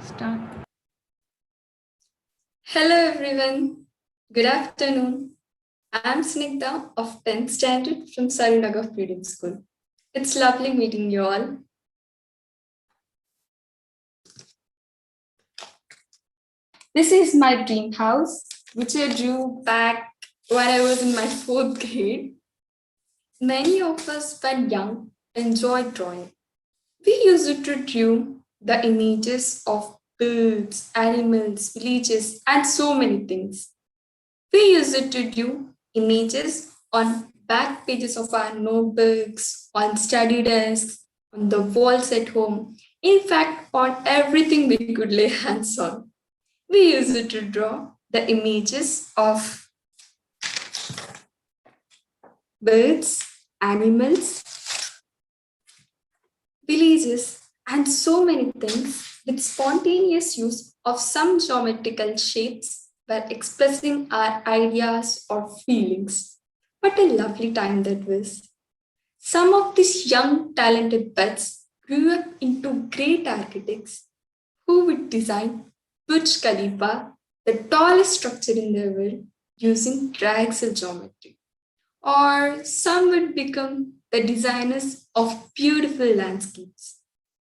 Start. Hello everyone. Good afternoon. I'm Snigdha of 10th Standard from Sarinagar Freedom School. It's lovely meeting you all. This is my dream house, which I drew back when I was in my 4th grade. Many of us, when young, enjoyed drawing. We used to draw the images of birds, animals, villages, and so many things. We use it to do images on back pages of our notebooks, on study desks, on the walls at home, in fact, on everything we could lay hands on. We use it to draw the images of birds, animals, villages, and so many things with spontaneous use of some geometrical shapes were expressing our ideas or feelings. What a lovely time that was. Some of these young, talented buds grew up into great architects who would design Burj Khalifa, the tallest structure in the world, using triaxial geometry. Or some would become the designers of beautiful landscapes.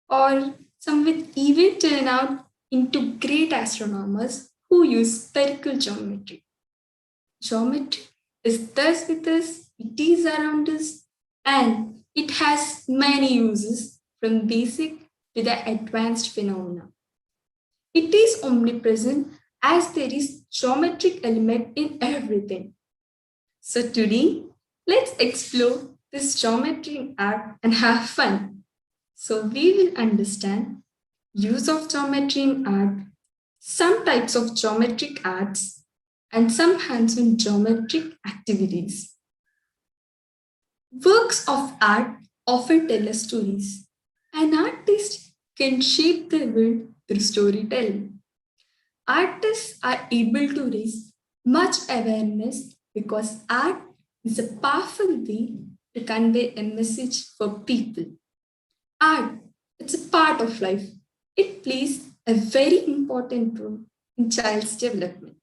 Or some would even turn out into great astronomers who use spherical geometry. Geometry is thus with us, it is around us, and it has many uses from basic to the advanced phenomena. It is omnipresent as there is geometric element in everything. So today, let's explore this geometry in art and have fun. So we will understand use of geometry in art, some types of geometric arts, and some hands-on geometric activities. Works of art often tell us stories. An artist can shape the world through storytelling. Artists are able to raise much awareness because art is a powerful way to convey a message for people. Art, it's a part of life. It plays a very important role in child's development.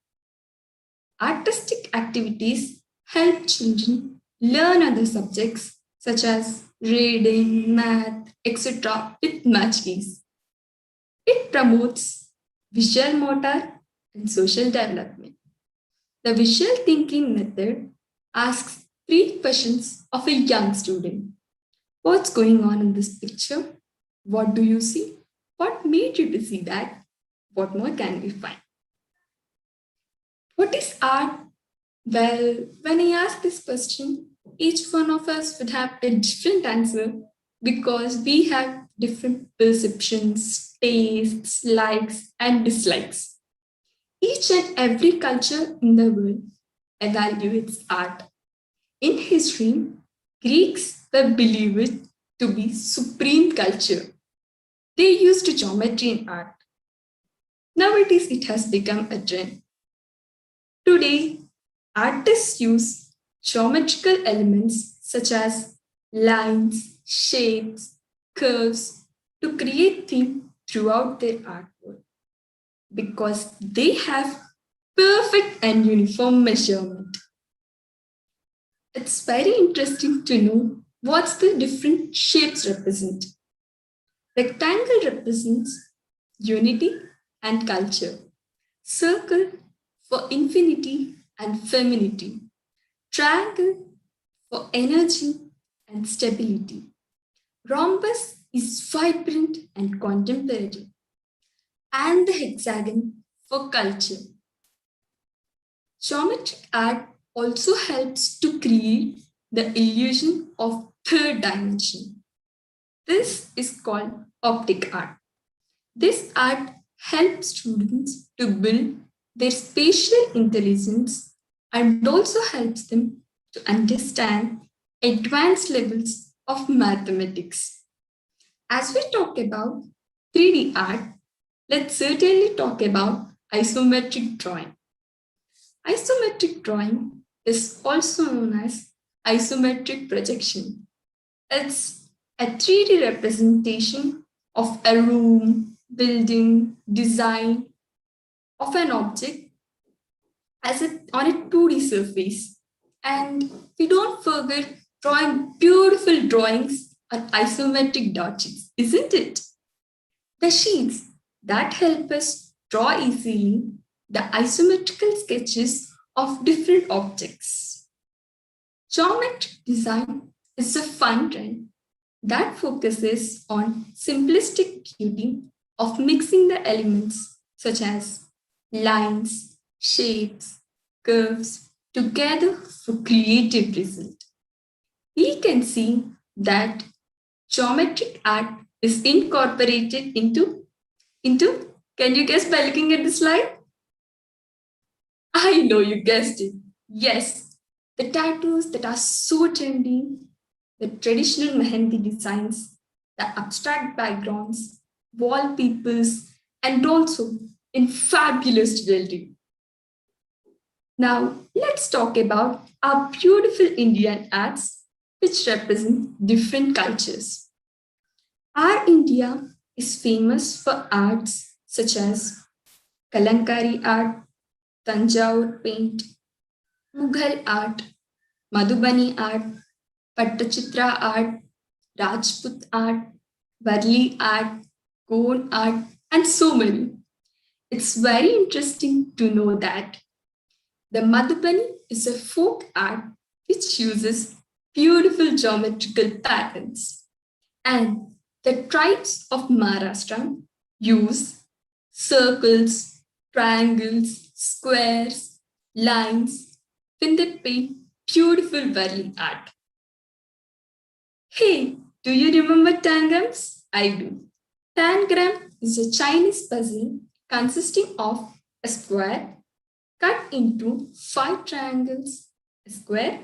Artistic activities help children learn other subjects such as reading, math, etc. with much ease. It promotes visual motor and social development. The visual thinking method asks three questions of a young student. What's going on in this picture? What do you see? What made you to see that? What more can we find? What is art? Well, when I ask this question, each one of us would have a different answer because we have different perceptions, tastes, likes, and dislikes. Each and every culture in the world evaluates art. In history, Greeks were believed to be supreme culture. They used geometry in art. Nowadays, it has become a trend. Today, artists use geometrical elements such as lines, shapes, curves to create themes throughout their artwork because they have perfect and uniform measurement. It's very interesting to know what the different shapes represent. Rectangle represents unity and culture. Circle for infinity and femininity. Triangle for energy and stability. Rhombus is vibrant and contemporary. And the hexagon for culture. Geometric art also helps to create the illusion of third dimension. This is called optic art. This art helps students to build their spatial intelligence and also helps them to understand advanced levels of mathematics. As we talk about 3D art, let's certainly talk about isometric drawing. Isometric drawing is also known as isometric projection. It's a 3D representation of a room, building, design of an object on a 2D surface. And we don't forget drawing beautiful drawings on isometric dot sheets, isn't it? The sheets that help us draw easily the isometrical sketches of different objects. Geometric design is a fun trend that focuses on simplistic beauty of mixing the elements such as lines, shapes, curves together for creative result. We can see that geometric art is incorporated into can you guess by looking at the slide? I know you guessed it. Yes, the tattoos that are so trendy, the traditional mehendi designs, the abstract backgrounds, wallpapers, and also in fabulous jewelry. Now, let's talk about our beautiful Indian arts which represent different cultures. Our India is famous for arts such as Kalankari art, Tanjore paint, Mughal art, Madhubani art, Pattachitra art, Rajput art, Varli art, Goan art, and so many. It's very interesting to know that the Madhubani is a folk art which uses beautiful geometrical patterns, and the tribes of Maharashtra use circles, triangles, squares, lines when they paint beautiful Varli art. Hey, do you remember tangrams? I do. Tangram is a Chinese puzzle consisting of a square cut into 5 triangles, a square,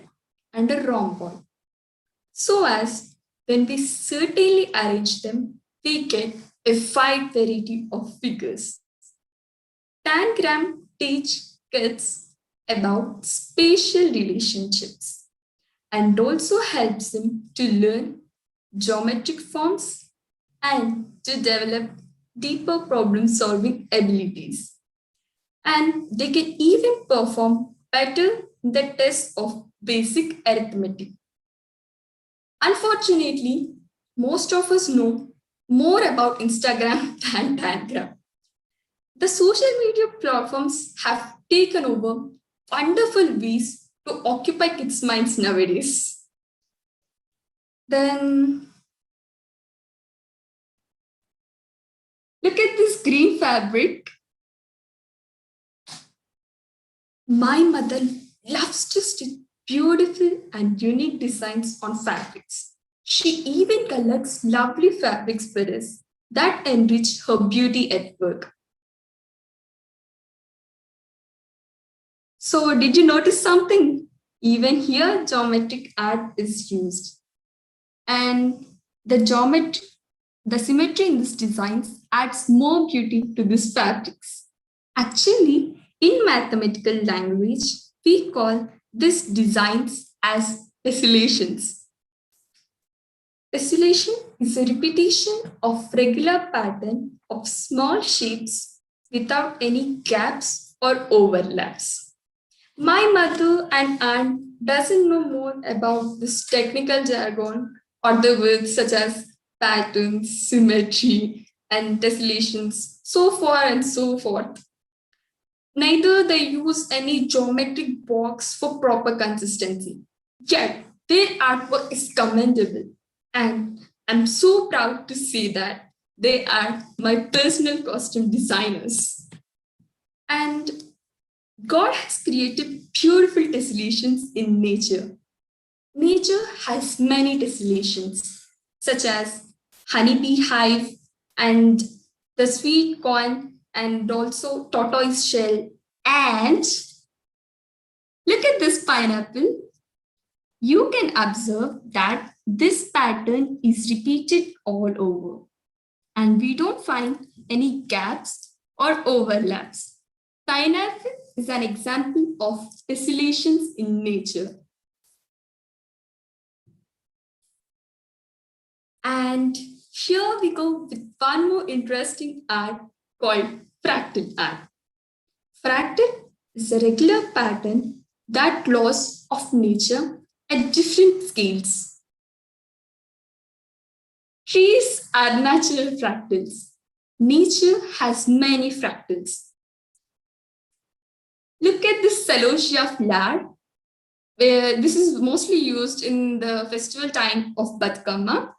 and a rhombus. So as when we certainly arrange them, we get a wide variety of figures. Tangram teach kids about spatial relationships and also helps them to learn geometric forms and to develop deeper problem solving abilities. And they can even perform better in the test of basic arithmetic. Unfortunately, most of us know more about Instagram than Tangram. The social media platforms have taken over wonderful ways to occupy kids' minds nowadays. Then look at this green fabric. My mother loves to stitch beautiful and unique designs on fabrics. She even collects lovely fabrics for us that enrich her beauty at work. So, did you notice something? Even here, geometric art is used. And the symmetry in these designs adds more beauty to these fabrics. Actually, in mathematical language, we call these designs as tessellations. Tessellation is a repetition of regular pattern of small shapes without any gaps or overlaps. My mother and aunt doesn't know more about this technical jargon or the words such as patterns, symmetry, and tessellations, so far and so forth. Neither they use any geometric box for proper consistency. Yet their artwork is commendable, and I'm so proud to say that they are my personal costume designers. And God has created beautiful tessellations in nature. Nature has many tessellations, such as honeybee hive and the sweet corn, and also tortoise shell. And look at this pineapple. You can observe that this pattern is repeated all over, and we don't find any gaps or overlaps. Pineapple is an example of tessellations in nature. And Here we go with one more interesting art called fractal art. Fractal is a regular pattern that laws of nature at different scales. Trees are natural fractals. Nature has many fractals. Look at this celosia flower, where this is mostly used in the festival time of Batkama.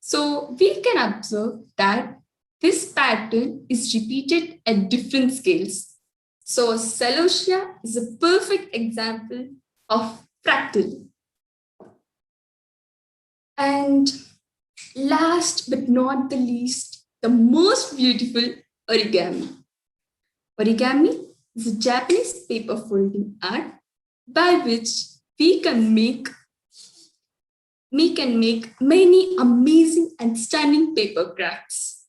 So we can observe that this pattern is repeated at different scales. So celosia is a perfect example of fractal. And last but not the least, the most beautiful origami. Origami is a Japanese paper folding art by which we can make many amazing and stunning paper crafts.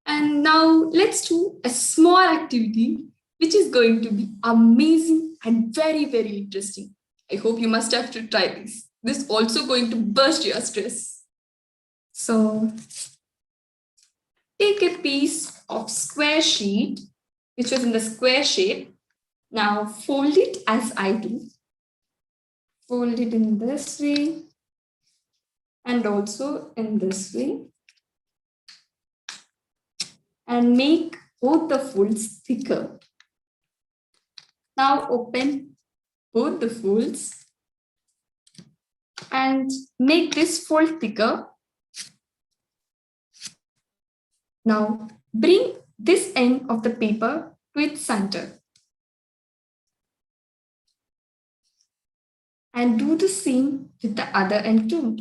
And now let's do a small activity which is going to be amazing and very, very interesting. I hope you must have to try this. This is also going to burst your stress. So take a piece of square sheet, which was in the square shape. Now fold it as I do. Fold it in this way and also in this way. And make both the folds thicker. Now open both the folds and make this fold thicker. Now bring this end of the paper to its center. And do the same with the other end too.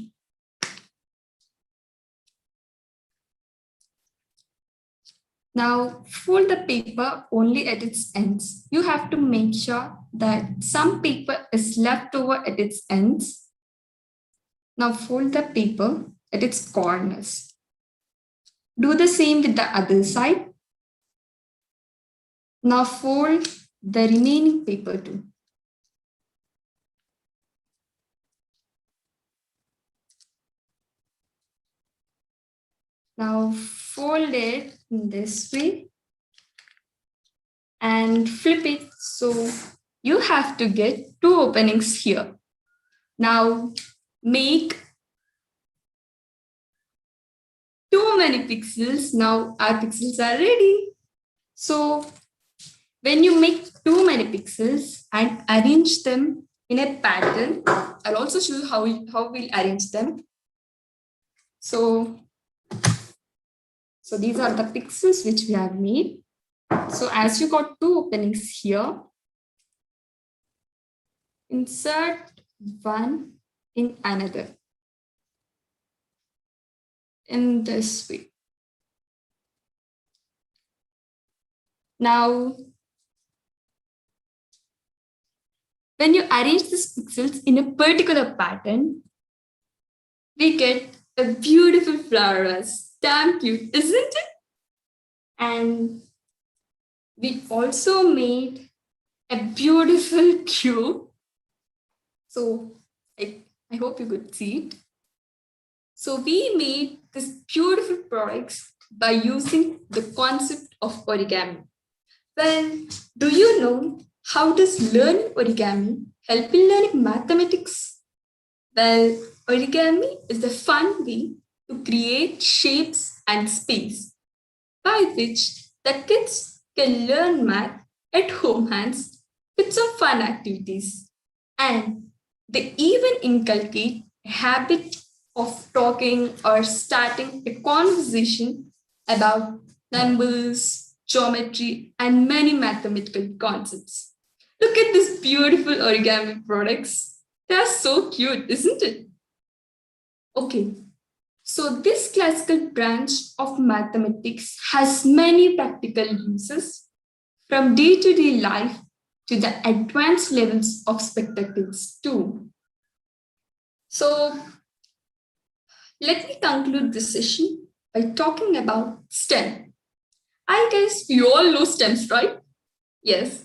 Now fold the paper only at its ends. You have to make sure that some paper is left over at its ends. Now fold the paper at its corners. Do the same with the other side. Now fold the remaining paper too. Now fold it in this way and flip it. So you have to get two openings here. Now make too many pixels. Now our pixels are ready. So when you make too many pixels and arrange them in a pattern, I'll also show you how we'll arrange them. So these are the pixels which we have made. So as you got two openings here, insert one in another in this way. Now, when you arrange these pixels in a particular pattern, we get a beautiful flower vase. Damn cute, isn't it? And we also made a beautiful cube. So I hope you could see it. So we made this beautiful products by using the concept of origami. Well, do you know how does learning origami help in learning mathematics? Well, origami is the fun way to create shapes and space by which the kids can learn math at home hands with some fun activities. And they even inculcate a habit of talking or starting a conversation about numbers, geometry, and many mathematical concepts. Look at these beautiful origami products. They are so cute, isn't it? Okay, so this classical branch of mathematics has many practical uses from day-to-day life to the advanced levels of spectacles too. So let me conclude this session by talking about STEM. I guess you all know STEMs, right? Yes,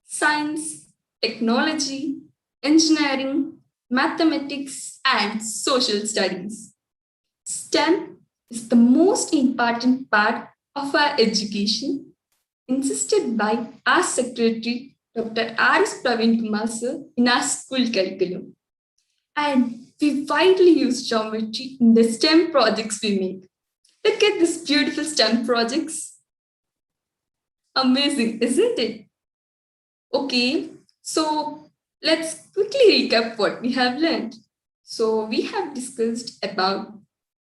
science, technology, engineering, mathematics, and social studies. STEM is the most important part of our education, insisted by our secretary, Dr. R.S. Praveen Kumar sir, in our school curriculum. And we widely use geometry in the STEM projects we make. Look at these beautiful STEM projects. Amazing, isn't it? Okay, so let's quickly recap what we have learned. So we have discussed about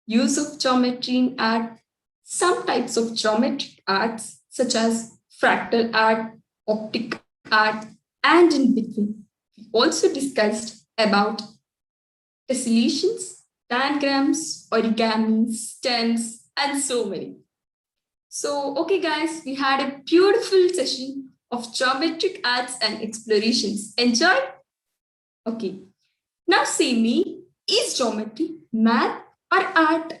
use of geometry in art, some types of geometric arts such as fractal art, optic art, and in between. We also discussed about tessellations, diagrams, origami, stems, and so many. So, okay, guys, we had a beautiful session of geometric arts and explorations. Enjoy? Okay. Now, say me, is geometry math or art?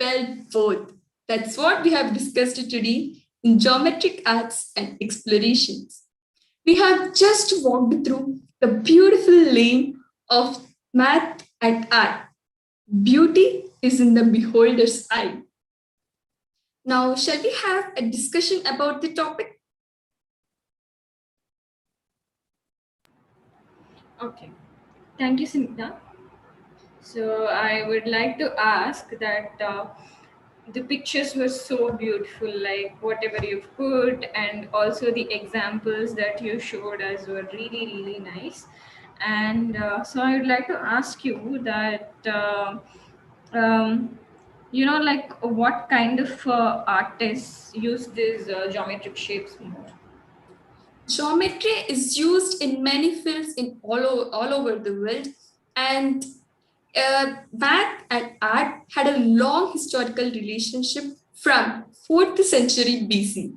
Well, both. That's what we have discussed today in geometric arts and explorations. We have just walked through the beautiful lane of math and art. Beauty is in the beholder's eye. Now, shall we have a discussion about the topic? Okay. Thank you, Smita. So I would like to ask that the pictures were so beautiful, like whatever you've put, and also the examples that you showed us were really, really nice. And so I would like to ask you that, um, like what kind of artists use these geometric shapes more? Geometry is used in many fields in all over the world, and math and art had a long historical relationship from 4th century BC.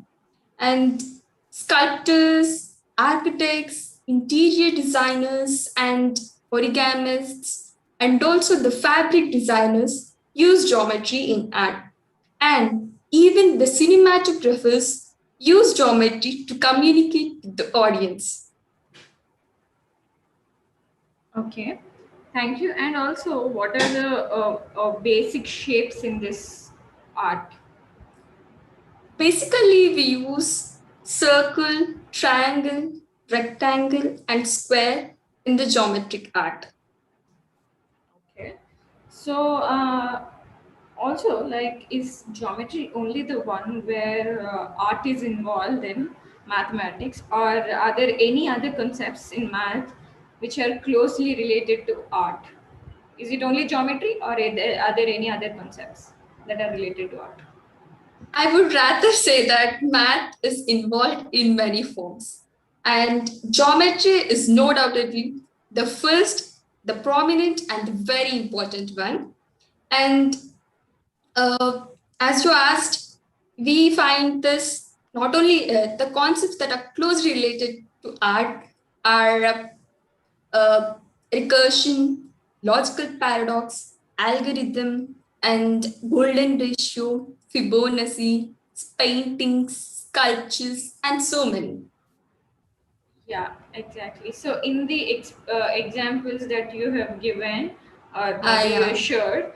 And sculptors, architects, interior designers, and origamists, and also the fabric designers use geometry in art. And even the cinematographers use geometry to communicate with the audience. Okay, thank you. And also, what are the basic shapes in this art? Basically, we use circle, triangle, rectangle, and square in the geometric art. Okay, so also, like, is geometry only the one where art is involved in mathematics, or are there any other concepts in math which are closely related to art? Is it only geometry, or are there any other concepts that are related to art? I would rather say that math is involved in many forms, and geometry is no doubtedly the first, the prominent, and the very important one. And uh, as you asked, we find this not only the concepts that are closely related to art are uh, recursion, logical paradox, algorithm, and golden ratio, Fibonacci, paintings, sculptures, and so many. Yeah, exactly. So, in the examples that you have given, or maybe you Yeah. shared,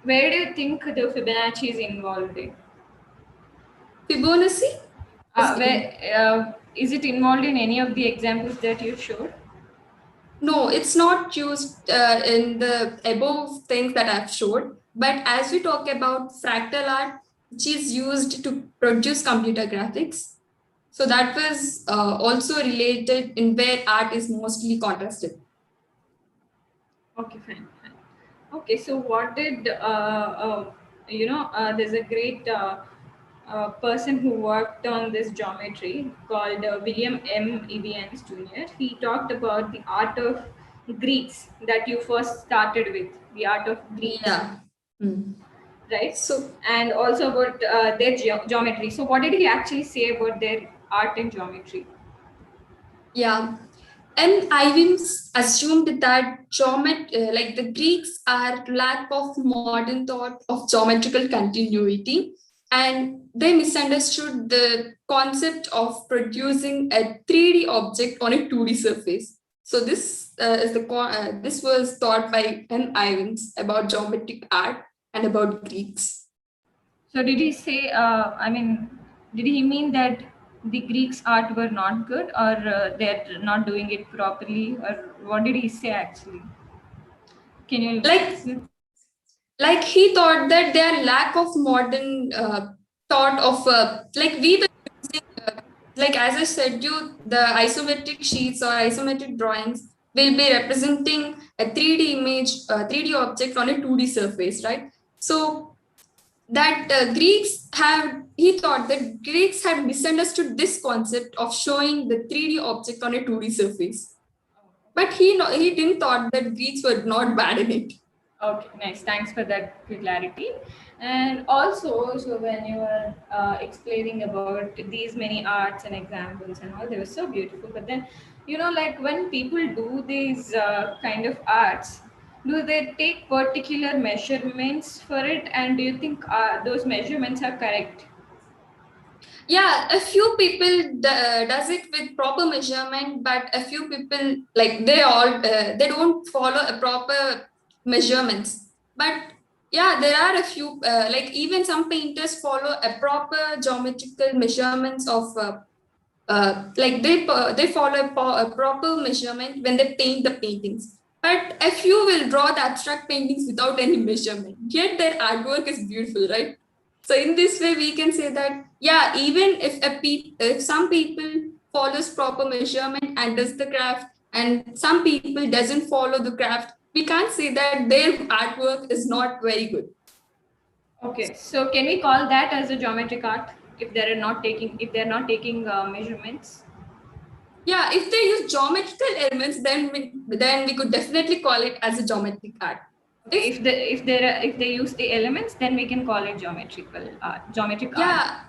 where do you think the Fibonacci is involved in? Fibonacci is Where is it involved in any of the examples that you showed? no, it's not used in the above things that I've showed. But as we talk about fractal art, which is used to produce computer graphics, so that was also related in where art is mostly contrasted. Okay, fine, fine. Okay, so what did there's a great person who worked on this geometry called William M. Evians Jr. He talked about the art of Greeks that you first started with, the art of Greeks, Yeah. Hmm. right? So, And also about their geometry. So, what did he actually say about their art and geometry? yeah. And Ivins assumed that like the Greeks are lack of modern thought of geometrical continuity, and they misunderstood the concept of producing a 3D object on a 2D surface. So this is this was taught by M. Ivins about geometric art. and about Greeks. So did he say? Did he mean that the Greeks' art were not good, or they're not doing it properly, or what did he say actually? Can you? Like like he thought that their lack of modern thought of like we were using like as I said you, the isometric sheets or isometric drawings will be representing a 3D image, 3D object on a 2D surface, right? So that Greeks have, he thought that Greeks had misunderstood this concept of showing the 3D object on a 2D surface. But he didn't thought that Greeks were not bad in it. Okay, nice. Thanks for that clarity. And also, so when you were explaining about these many arts and examples and all, they were so beautiful. But then, like when people do these kind of arts, do they take particular measurements for it? And do you think those measurements are correct? Yeah, a few people does it with proper measurement, but a few people like they don't follow a proper measurements. But yeah, there are a few like even some painters follow a proper geometrical measurements of like they follow a proper measurement when they paint the paintings. But a few will draw the abstract paintings without any measurement, yet their artwork is beautiful, right? So in this way we can say that yeah, even if some people follows proper measurement and does the craft, and some people doesn't follow the craft, we can't say that their artwork is not very good. Okay, so can we call that as a geometric art if they're not taking measurements? Yeah, if they use geometrical elements, then we could definitely call it as a geometric art. Okay, If if they use the elements, then we can call it geometric art. yeah,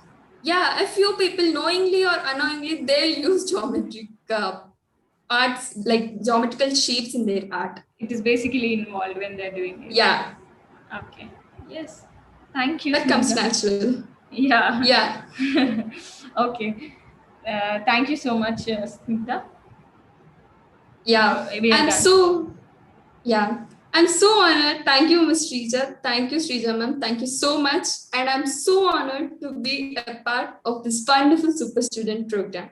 yeah, a few people knowingly or unknowingly they'll use geometric arts like geometrical shapes in their art. It is basically involved when they're doing it. Yeah, Okay. Yes. Thank you, that comes Snigdha. natural. Yeah. Yeah, Okay. Thank you so much, Snigdha. yeah. We are I'm done. so yeah. I'm so honored. Thank you, Ms. Srija. Thank you, Srija ma'am. Thank you so much. And I'm so honored to be a part of this wonderful super student program.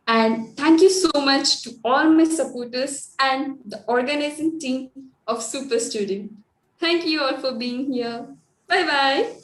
And thank you so much to all my supporters and the organizing team of Super Student. Thank you all for being here. Bye bye.